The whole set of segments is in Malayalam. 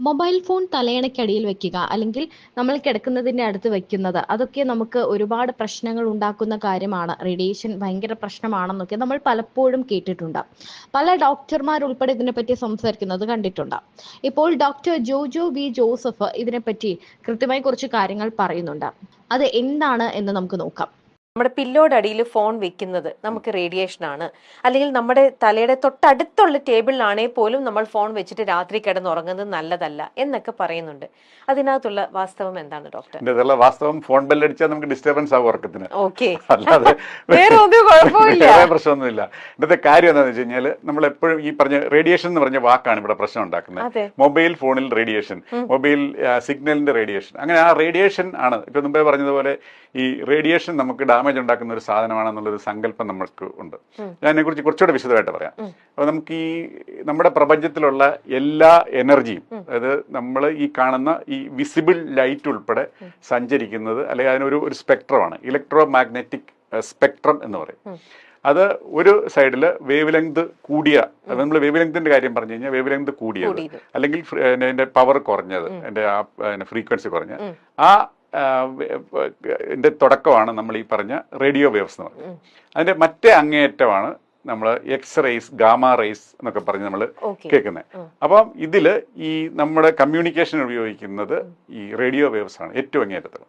മൊബൈൽ ഫോൺ തലയണയ്ക്കടിയിൽ വെക്കുക അല്ലെങ്കിൽ നമ്മൾ കിടക്കുന്നതിൻ്റെ അടുത്ത് വെക്കുന്നത് അതൊക്കെ നമുക്ക് ഒരുപാട് പ്രശ്നങ്ങൾ ഉണ്ടാക്കുന്ന കാര്യമാണ്. റേഡിയേഷൻ ഭയങ്കര പ്രശ്നമാണെന്നൊക്കെ നമ്മൾ പലപ്പോഴും കേട്ടിട്ടുണ്ട്. പല ഡോക്ടർമാരുൾപ്പെടെ ഇതിനെപ്പറ്റി സംസാരിക്കുന്നത് കണ്ടിട്ടുണ്ട്. ഇപ്പോൾ ഡോക്ടർ ജോജോ വി ജോസഫ് ഇതിനെപ്പറ്റി കൃത്യമായി കുറച്ച് കാര്യങ്ങൾ പറയുന്നുണ്ട്. അത് എന്താണ് എന്ന് നമുക്ക് നോക്കാം. നമ്മുടെ പില്ലോയുടെ അടിയിൽ ഫോൺ വെക്കുന്നത് നമുക്ക് റേഡിയേഷൻ ആണ്, അല്ലെങ്കിൽ നമ്മുടെ തലയുടെ തൊട്ടടുത്തുള്ള ടേബിളിലാണെങ്കിൽ പോലും നമ്മൾ ഫോൺ വെച്ചിട്ട് രാത്രി കിടന്നുറങ്ങുന്നത് നല്ലതല്ല എന്നൊക്കെ പറയുന്നുണ്ട്. അതിനകത്തുള്ള വാസ്തവം എന്താണ് ഡോക്ടർ? വാസ്തവം ഫോൺ ബെല്ലടിച്ചാൽ നമുക്ക് ഡിസ്റ്റർബൻസ് ആകും ഉറക്കത്തിന്. ഓക്കെ, അല്ലാതെ വേറെ പ്രശ്നമൊന്നുമില്ല. ഇന്നത്തെ കാര്യം എന്താണെന്ന് വെച്ച് കഴിഞ്ഞാൽ നമ്മൾ എപ്പോഴും ഈ പറഞ്ഞ റേഡിയേഷൻ എന്ന് പറഞ്ഞ വാക്കാണ് ഇവിടെ പ്രശ്നം ഉണ്ടാക്കുന്നത്. മൊബൈൽ ഫോണിൽ റേഡിയേഷൻ, മൊബൈൽ സിഗ്നലിന്റെ റേഡിയേഷൻ, അങ്ങനെ ആ റേഡിയേഷൻ ആണ് ഇപ്പൊ മുമ്പേ പറഞ്ഞതുപോലെ ഈ റേഡിയേഷൻ നമുക്ക് ഡാമേജ് ഉണ്ടാക്കുന്ന ഒരു സാധനമാണെന്നുള്ളൊരു സങ്കല്പം നമുക്ക് ഉണ്ട്. ഞാൻ അതിനെക്കുറിച്ച് കുറച്ചുകൂടെ വിശദമായിട്ട് പറയാം. അപ്പോൾ നമുക്ക് ഈ നമ്മുടെ പ്രപഞ്ചത്തിലുള്ള എല്ലാ എനർജിയും, അതായത് നമ്മൾ ഈ കാണുന്ന ഈ വിസിബിൾ ലൈറ്റ് ഉൾപ്പെടെ സഞ്ചരിക്കുന്നത്, അല്ലെങ്കിൽ അതിനൊരു സ്പെക്ട്രമാണ്, ഇലക്ട്രോ മാഗ്നറ്റിക് സ്പെക്ട്രം എന്ന് പറയും. അത് ഒരു സൈഡിൽ വേവ് ലെങ്ത് കൂടിയ, നമ്മൾ വേവ് ലെങ്തിന്റെ കാര്യം പറഞ്ഞു കഴിഞ്ഞാൽ വേവ് ലെങ്ത് കൂടിയത് അല്ലെങ്കിൽ അതിന്റെ പവർ കുറഞ്ഞത്, അതിന്റെ ഫ്രീക്വൻസി കുറഞ്ഞത്, ആ തുടക്കമാണ് നമ്മൾ ഈ പറഞ്ഞ റേഡിയോ വേവ്സ് എന്ന് പറയുന്നത്. അതിന്റെ മറ്റേ അങ്ങേയറ്റമാണ് നമ്മൾ എക്സ് റേസ്, ഗാമ റേസ് എന്നൊക്കെ പറഞ്ഞ് നമ്മൾ കേൾക്കുന്നത്. അപ്പം ഇതില് ഈ നമ്മുടെ കമ്മ്യൂണിക്കേഷൻ ഉപയോഗിക്കുന്നത് ഈ റേഡിയോ വേവ്സ് ആണ് ഏറ്റവും അങ്ങേയറ്റത്ത്.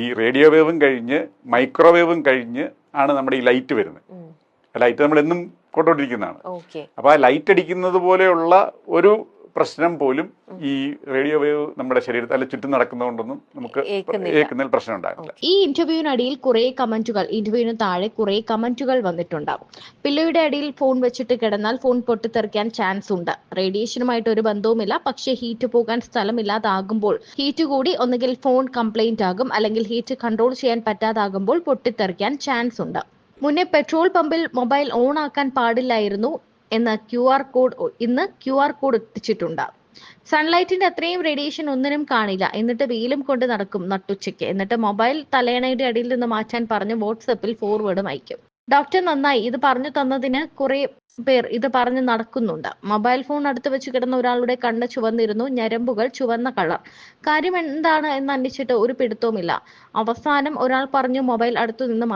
ഈ റേഡിയോ വേവും കഴിഞ്ഞ് മൈക്രോവേവും കഴിഞ്ഞ് ആണ് നമ്മുടെ ഈ ലൈറ്റ് വരുന്നത്. ലൈറ്റ് നമ്മൾ എന്നും കൊണ്ടുകൊണ്ടിരിക്കുന്നതാണ്. അപ്പൊ ആ ലൈറ്റ് അടിക്കുന്നത് പോലെയുള്ള ഒരു പ്രശ്നം പോലും ഈ റേഡിയോ വേവ് നമ്മുടെ ശരീരത്തിൽ അല്ല ചുറ്റും നടക്കുന്നതുകൊണ്ടൊന്നും നമുക്ക് കേൾക്കുന്നതിൽ പ്രശ്നം ഉണ്ടാകില്ല. ഈ ഇന്റർവ്യൂവിനടിയിൽ കുറെ കമന്റുകൾ, ഇന്റർവ്യൂവിന് താഴെ കുറെ കമന്റുകൾ വന്നിട്ടുണ്ടാവും. പില്ലോയുടെ അടിയിൽ ഫോൺ വെച്ചിട്ട് കിടന്നാൽ ഫോൺ പൊട്ടിത്തെറിക്കാൻ ചാൻസ് ഉണ്ട്. റേഡിയേഷനുമായിട്ട് ഒരു ബന്ധവുമില്ല, പക്ഷേ ഹീറ്റ് പോകാൻ സ്ഥലമില്ലാതാകുമ്പോൾ ഹീറ്റ് കൂടി ഒന്നുകിൽ ഫോൺ കംപ്ലൈന്റ് ആകും, അല്ലെങ്കിൽ ഹീറ്റ് കൺട്രോൾ ചെയ്യാൻ പറ്റാതാകുമ്പോൾ പൊട്ടിത്തെറിക്കാൻ ചാൻസ് ഉണ്ട്. മുന്നേ പെട്രോൾ പമ്പിൽ മൊബൈൽ ഓൺ ആക്കാൻ പാടില്ലായിരുന്നു എന്ന ഇന്ന് ക്യു ആർ കോഡ് എത്തിച്ചിട്ടുണ്ട്. സൺലൈറ്റിന്റെ അത്രയും റേഡിയേഷൻ ഒന്നിനും കാണില്ല, എന്നിട്ട് വെയിലും കൊണ്ട് നടക്കും നട്ടുച്ചയ്ക്ക്. എന്നിട്ട് മൊബൈൽ തലയണയുടെ അടിയിൽ നിന്ന് മാറ്റാൻ പറഞ്ഞ് വാട്സപ്പിൽ ഫോർവേഡും അയക്കും. ഡോക്ടർ നന്നായി, ഇത് പറഞ്ഞു തന്നതിന് കുറെ പേർ ഇത് പറഞ്ഞ് നടക്കുന്നുണ്ട്. മൊബൈൽ ഫോൺ അടുത്ത് വെച്ച് കിടന്ന ഒരാളുടെ കണ്ണ് ചുവന്നിരുന്നു, ഞരമ്പുകൾ ചുവന്ന കളർ. കാര്യം എന്താണ് എന്ന് അന്വേഷിച്ചിട്ട് ഒരു പിടുത്തവുമില്ല. അവസാനം ഒരാൾ പറഞ്ഞു മൊബൈൽ അടുത്തു നിന്ന്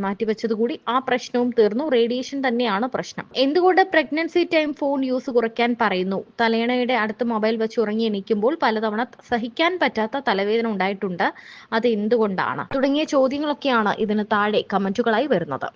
മാറ്റിവെച്ചതുകൂടി ആ പ്രശ്നവും തീർന്നു. റേഡിയേഷൻ തന്നെയാണ് പ്രശ്നം. എന്തുകൊണ്ട് പ്രഗ്നൻസി ടൈം ഫോൺ യൂസ് കുറയ്ക്കാൻ പറയുന്നു? തലയണയുടെ അടുത്ത് മൊബൈൽ വെച്ച് ഉറങ്ങി എണീക്കുമ്പോൾ പലതവണ സഹിക്കാൻ പറ്റാത്ത തലവേദന ഉണ്ടായിട്ടുണ്ട്. അത് എന്തുകൊണ്ടാണ്? തുടങ്ങിയ ചോദ്യങ്ങളൊക്കെയാണ് ഇതിന് താഴെ കമന്റുകളായി വരുന്നത്.